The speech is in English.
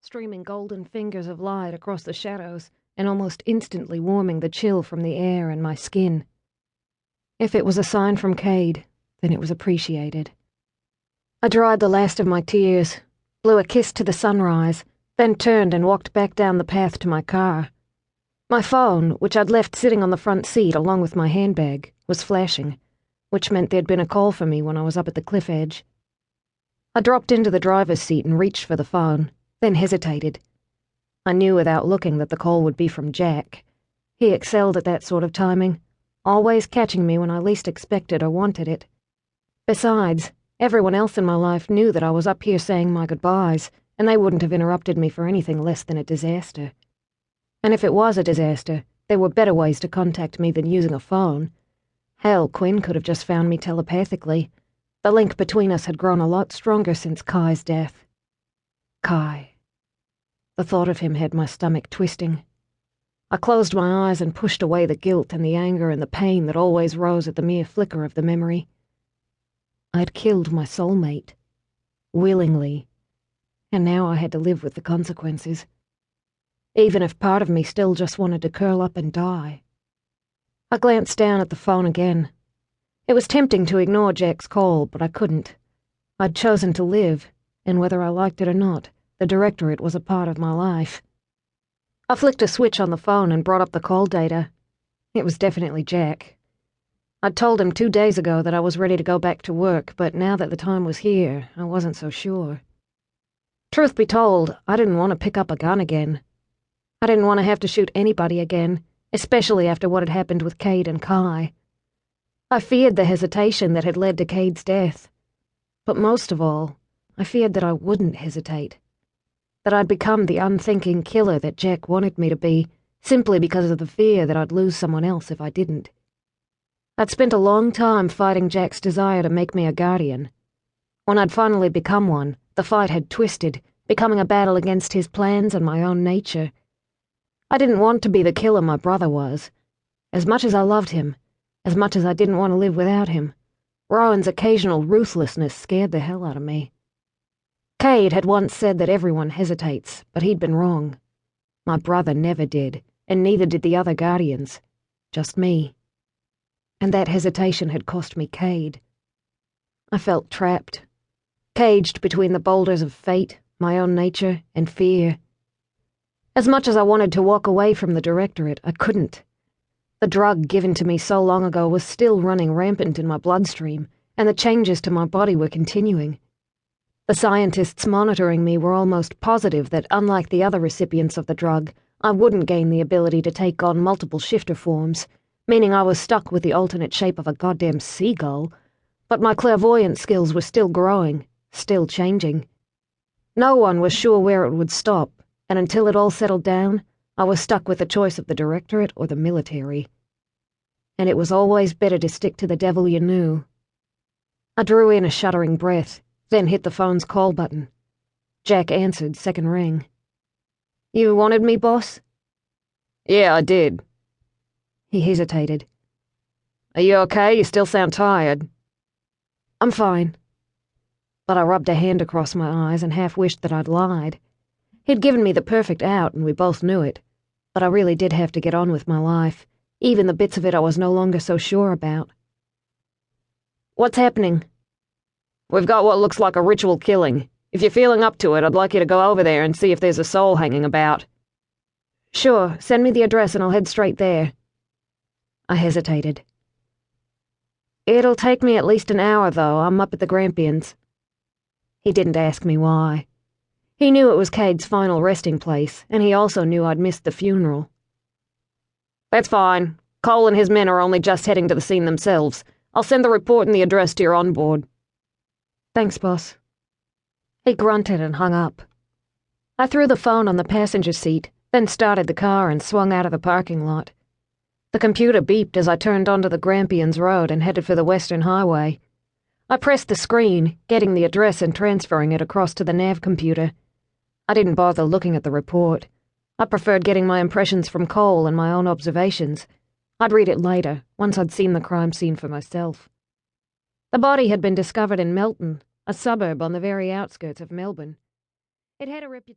streaming golden fingers of light across the shadows and almost instantly warming the chill from the air and my skin. If it was a sign from Cade, then it was appreciated. I dried the last of my tears, blew a kiss to the sunrise, then turned and walked back down the path to my car. My phone, which I'd left sitting on the front seat along with my handbag, was flashing, which meant there'd been a call for me when I was up at the cliff edge. I dropped into the driver's seat and reached for the phone, then hesitated. I knew without looking that the call would be from Jack. He excelled at that sort of timing, always catching me when I least expected or wanted it. Besides, everyone else in my life knew that I was up here saying my goodbyes, and they wouldn't have interrupted me for anything less than a disaster. And if it was a disaster, there were better ways to contact me than using a phone. Hell, Quinn could have just found me telepathically. The link between us had grown a lot stronger since Kye's death. Kye. The thought of him had my stomach twisting. I closed my eyes and pushed away the guilt and the anger and the pain that always rose at the mere flicker of the memory. I'd killed my soulmate. Willingly. And now I had to live with the consequences. Even if part of me still just wanted to curl up and die. I glanced down at the phone again. It was tempting to ignore Jack's call, but I couldn't. I'd chosen to live, and whether I liked it or not, the Directorate was a part of my life. I flicked a switch on the phone and brought up the call data. It was definitely Jack. I'd told him 2 days ago that I was ready to go back to work, but now that the time was here, I wasn't so sure. Truth be told, I didn't want to pick up a gun again. I didn't want to have to shoot anybody again, especially after what had happened with Cade and Kye. I feared the hesitation that had led to Cade's death. But most of all, I feared that I wouldn't hesitate. That I'd become the unthinking killer that Jack wanted me to be, simply because of the fear that I'd lose someone else if I didn't. I'd spent a long time fighting Jack's desire to make me a guardian. When I'd finally become one, the fight had twisted, becoming a battle against his plans and my own nature. I didn't want to be the killer my brother was. As much as I loved him, as much as I didn't want to live without him, Rowan's occasional ruthlessness scared the hell out of me. Cade had once said that everyone hesitates, but he'd been wrong. My brother never did, and neither did the other guardians. Just me. And that hesitation had cost me Cade. I felt trapped, caged between the boulders of fate, my own nature, and fear. As much as I wanted to walk away from the Directorate, I couldn't. The drug given to me so long ago was still running rampant in my bloodstream, and the changes to my body were continuing. The scientists monitoring me were almost positive that, unlike the other recipients of the drug, I wouldn't gain the ability to take on multiple shifter forms, meaning I was stuck with the alternate shape of a goddamn seagull, but my clairvoyant skills were still growing, still changing. No one was sure where it would stop, and until it all settled down, I was stuck with the choice of the Directorate or the military. And it was always better to stick to the devil you knew. I drew in a shuddering breath, then hit the phone's call button. Jack answered, second ring. "You wanted me, boss?" "Yeah, I did." He hesitated. "Are you okay? You still sound tired." "I'm fine." But I rubbed a hand across my eyes and half wished that I'd lied. He'd given me the perfect out, and we both knew it. But I really did have to get on with my life, even the bits of it I was no longer so sure about. "What's happening?" "We've got what looks like a ritual killing. If you're feeling up to it, I'd like you to go over there and see if there's a soul hanging about." "Sure, send me the address and I'll head straight there." I hesitated. "It'll take me at least an hour, though. I'm up at the Grampians." He didn't ask me why. He knew it was Cade's final resting place, and he also knew I'd missed the funeral. "That's fine. Cole and his men are only just heading to the scene themselves. I'll send the report and the address to your onboard." "Thanks, boss." He grunted and hung up. I threw the phone on the passenger seat, then started the car and swung out of the parking lot. The computer beeped as I turned onto the Grampians Road and headed for the Western Highway. I pressed the screen, getting the address and transferring it across to the nav computer. I didn't bother looking at the report. I preferred getting my impressions from Cole and my own observations. I'd read it later, once I'd seen the crime scene for myself. The body had been discovered in Melton, a suburb on the very outskirts of Melbourne. It had a reputation.